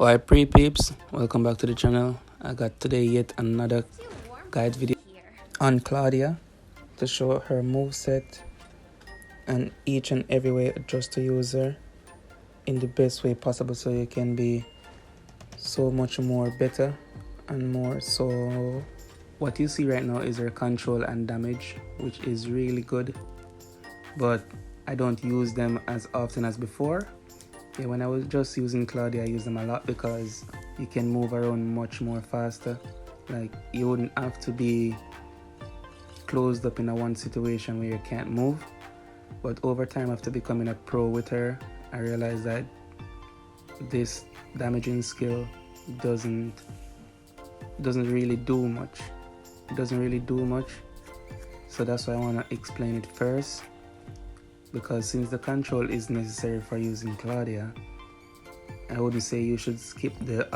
Alright, peeps, welcome back to the channel. I got today yet another guide video on Claudia to show her moveset and each and every way just to use her in the best way possible so you can be so much more better and more. So what you see right now is her control and damage, which is really good, but I don't use them as often as before. Yeah, when I was just using Claudia, I use them a lot because you can move around much more faster. Like, you wouldn't have to be closed up in a one situation where you can't move. But over time, after becoming a pro with her, I realized that this damaging skill doesn't really do much. It doesn't really do much. So that's why I want to explain it first. Because since the control is necessary for using Claudia, I wouldn't say you should skip the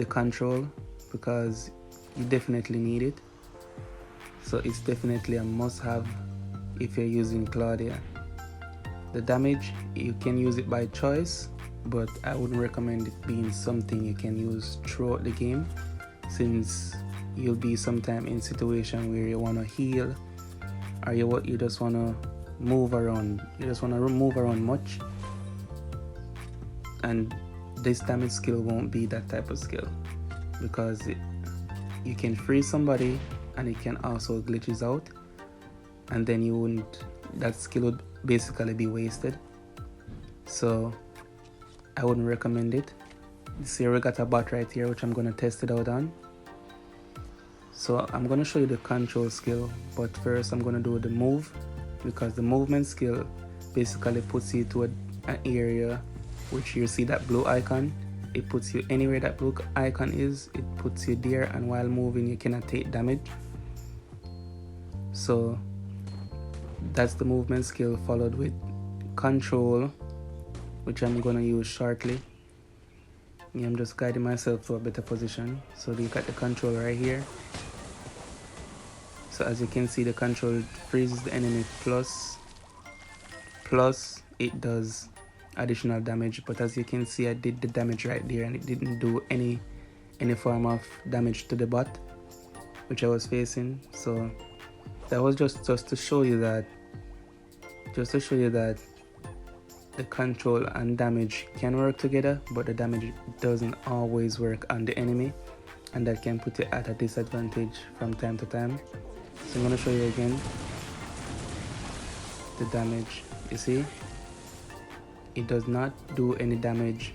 control, because you definitely need it. So it's definitely a must-have if you're using Claudia. The damage, you can use it by choice, but I wouldn't recommend it being something you can use throughout the game, since you'll be sometime in situation where you want to heal, or you just want to move around. You just want to move around much, and this damage skill won't be that type of skill, because you can freeze somebody and it can also glitches out, and then that skill would basically be wasted. So I wouldn't recommend it. See, we got a bot right here which I'm going to test it out on. So I'm going to show you the control skill, but first I'm going to do the move, because the movement skill basically puts you to an area which you see that blue icon. It puts you anywhere that blue icon is, it puts you there, and while moving you cannot take damage. So that's the movement skill, followed with control, which I'm going to use shortly. Yeah, I'm just guiding myself to a better position. So you got the control right here. So as you can see, the control freezes the enemy plus it does additional damage. But as you can see, I did the damage right there and it didn't do any form of damage to the bot which I was facing. So that was just to show you that the control and damage can work together, but the damage doesn't always work on the enemy, and that can put you at a disadvantage from time to time. So I'm going to show you again the damage. You see, it does not do any damage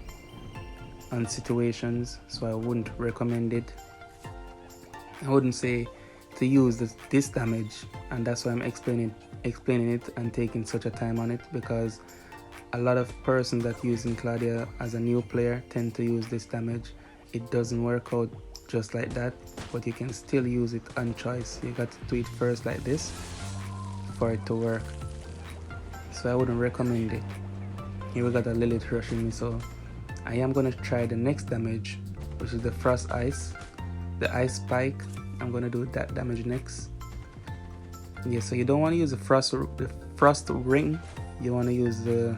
on situations, so I wouldn't recommend it. I wouldn't say to use this damage, and that's why I'm explaining it and taking such a time on it, because a lot of persons that using Claudia as a new player tend to use this damage. It doesn't work out just like that, but you can still use it on choice. You got to do it first like this for it to work. So I wouldn't recommend it. Here we got a Lilith rushing me, so I am gonna try the next damage, which is the frost ice, the ice spike. I'm gonna do that damage next. Yeah, so you don't want to use the frost ring. You want to use the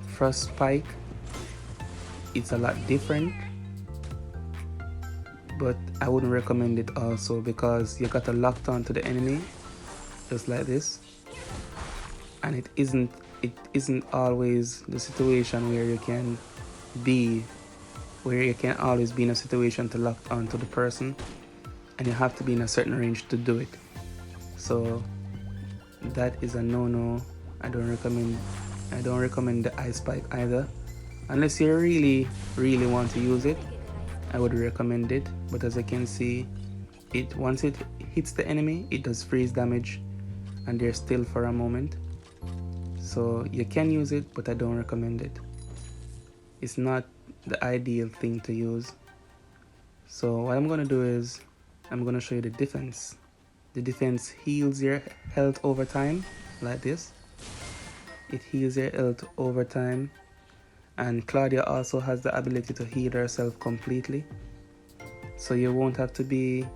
frost spike. It's a lot different, but I wouldn't recommend it also, because you got to lock on to the enemy just like this, and it isn't always the situation where you can always be in a situation to lock on to the person, and you have to be in a certain range to do it. So that is a no-no. I don't recommend the ice spike either, unless you really want to use it. I would recommend it, but as I can see, once it hits the enemy, it does freeze damage and they're still for a moment. So you can use it, but I don't recommend it. It's not the ideal thing to use. So what I'm gonna do is I'm gonna show you the defense. The defense heals your health over time, like this. It heals your health over time, and Claudia also has the ability to heal herself completely. So you won't have to be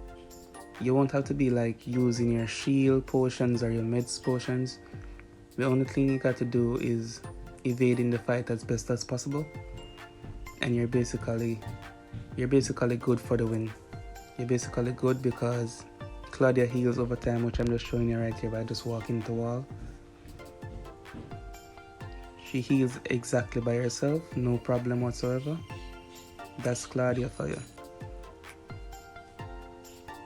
like using your shield potions or your meds potions. The only thing you got to do is evading the fight as best as possible. and you're basically good for the win. You're basically good because Claudia heals over time, which I'm just showing you right here by just walking the wall. She heals exactly by herself, no problem whatsoever. That's Claudia for you.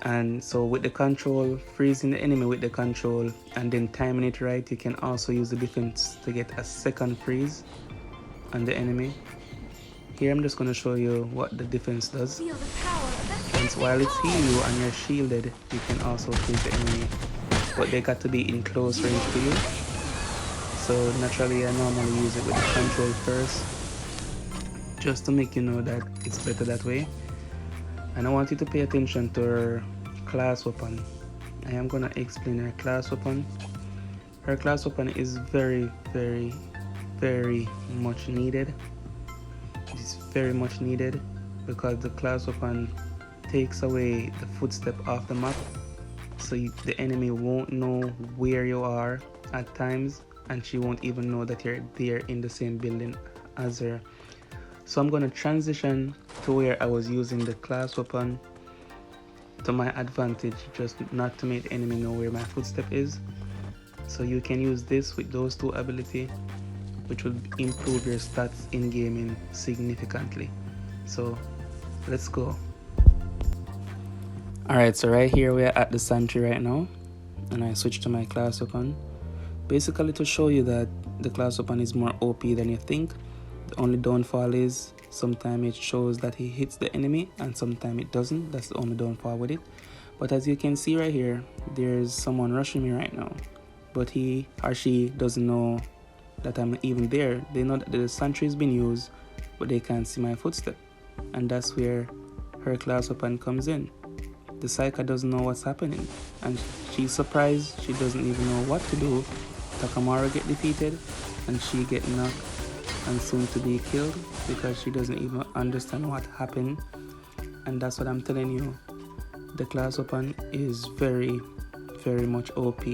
And so with the control, freezing the enemy with the control and then timing it right, you can also use the defense to get a second freeze on the enemy. Here I'm just going to show you what the defense does. And while it's heal you and you're shielded, you can also freeze the enemy, but they got to be in close range to you. So naturally I normally use it with the control first, just to make you know that it's better that way. And I want you to pay attention to her class weapon. I am gonna explain her class weapon. Her class weapon is very, very, very much needed. It's very much needed because the class weapon takes away the footstep off the map. So the enemy won't know where you are at times, and she won't even know that you're there in the same building as her. So I'm going to transition to where I was using the class weapon to my advantage, just not to make the enemy know where my footstep is. So you can use this with those two abilities, which will improve your stats in gaming significantly. So let's go. Alright, so right here we are at the sentry right now, and I switch to my class weapon. Basically to show you that the class weapon is more OP than you think. The only downfall is sometimes it shows that he hits the enemy and sometimes it doesn't. That's the only downfall with it. But as you can see right here, there's someone rushing me right now, but he or she doesn't know that I'm even there. They know that the sentry has been used, but they can't see my footstep, and that's where her class weapon comes in. The Psyker doesn't know what's happening, and she's surprised. She doesn't even know what to do. Takamura get defeated, and she get knocked and soon to be killed because she doesn't even understand what happened. And that's what I'm telling you. The class weapon is very, very much OP.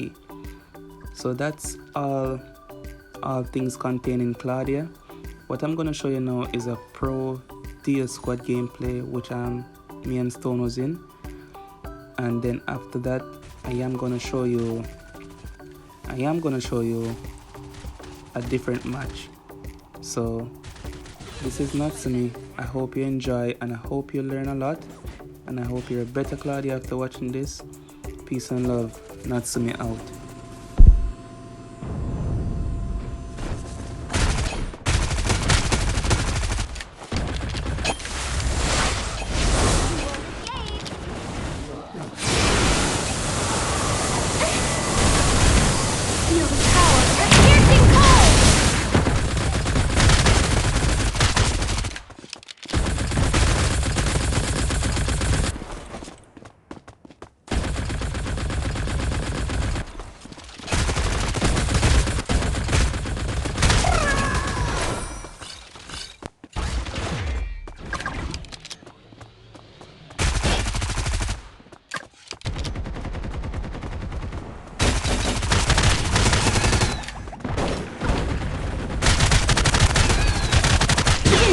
So that's all things contained in Claudia. What I'm gonna show you now is a pro Deal Squad gameplay, which me and Stone was in. And then after that, I am gonna show you a different match. So this is Natsumi. I hope you enjoy, and I hope you learn a lot, and I hope you're a better Claudia after watching this. Peace and love. Natsumi out.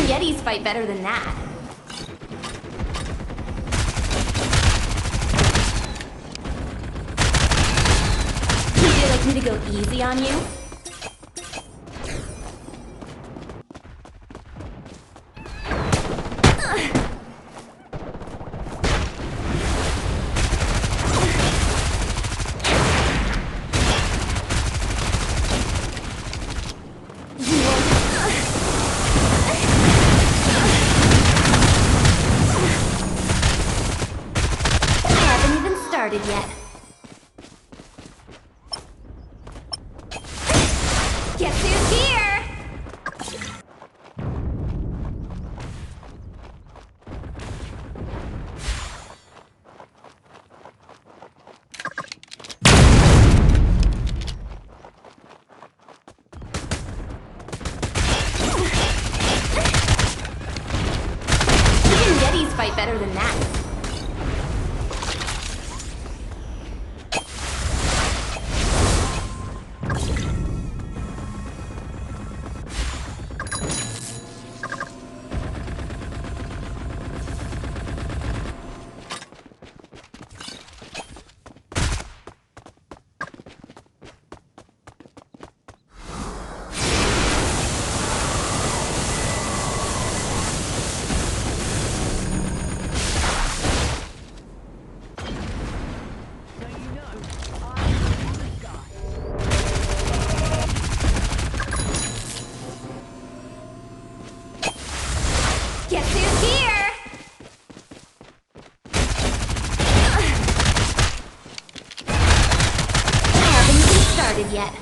Yetis fight better than that. Would you like me to go easy on you? Yet. Guess who's here? Even Yetis fight better than that. Guess who's here? I haven't even started yet.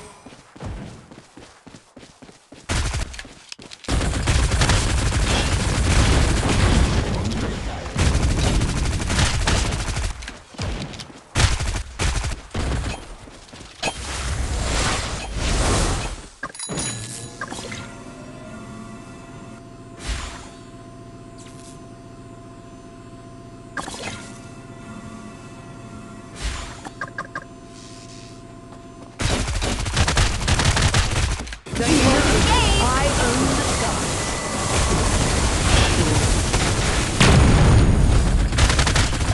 I own the sky.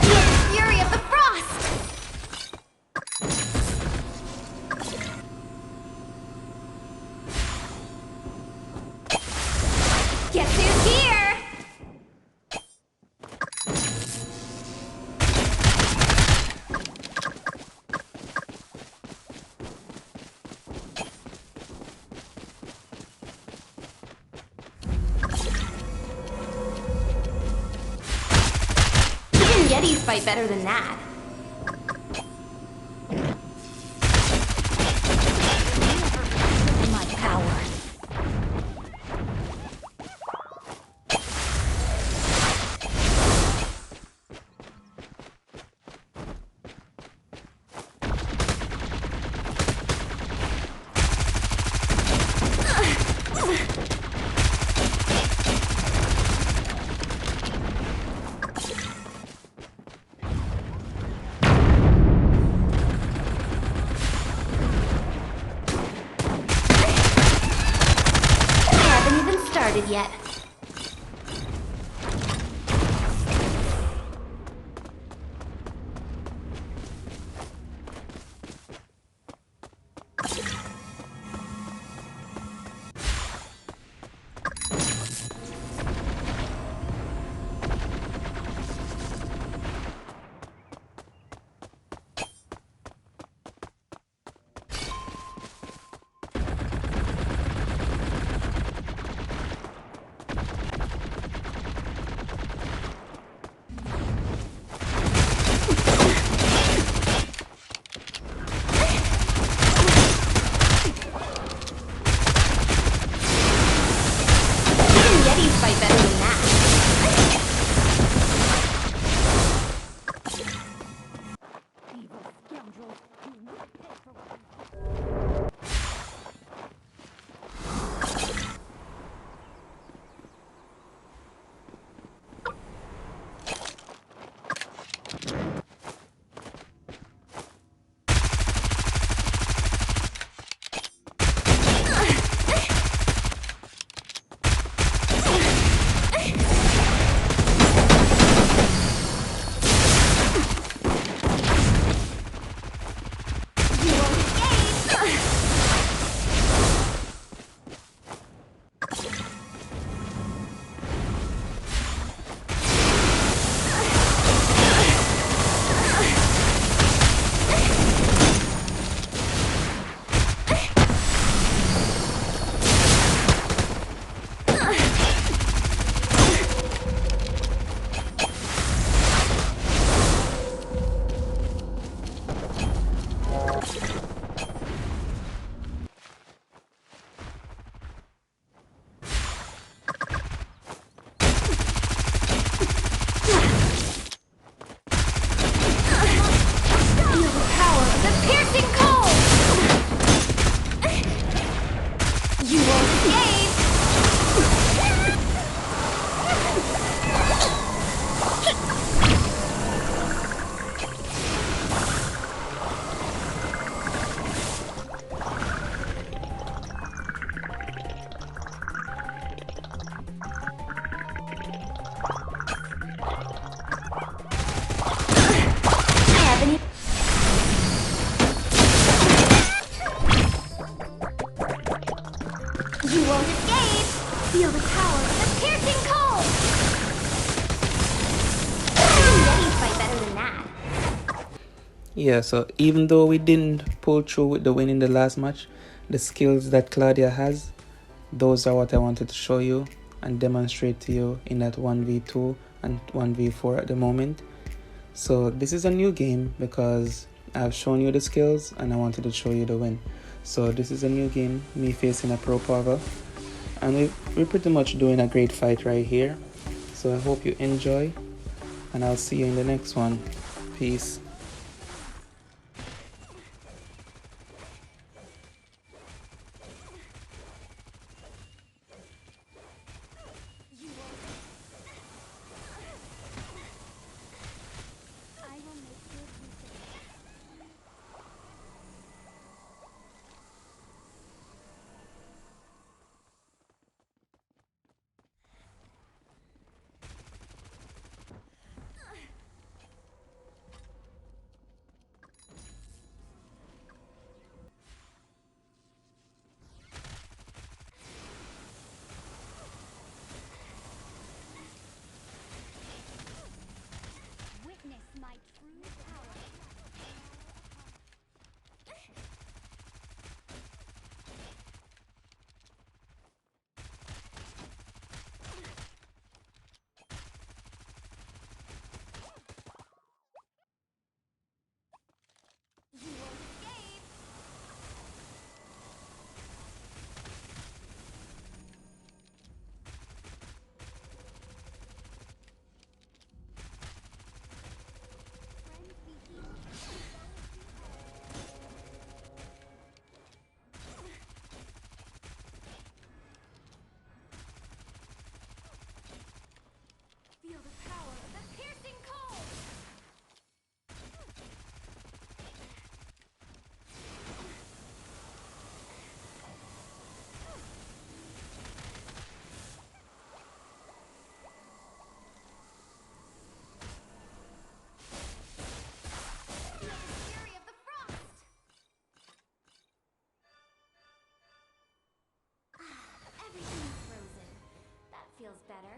Feel the fury of the frost! Guess who's here? Even Yetis fight better than that. My power. Started yet. Fight better than that. Feel the power of the piercing cold! Yetis fight better than that. Yeah, so even though we didn't pull through with the win in the last match, the skills that Claudia has, those are what I wanted to show you. and demonstrate to you in that 1v2 and 1v4 at the moment. So this is a new game because I've shown you the skills and I wanted to show you the win. So this is a new game, me facing a pro Pavel, and we're pretty much doing a great fight right here. So I hope you enjoy, and I'll see you in the next one. Peace. Witness my true power. You won't escape. Friends be healed. Feel the power of the piercing cold. Feel the fury of the frost. Everything's frozen. That feels better.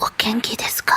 お元気ですか?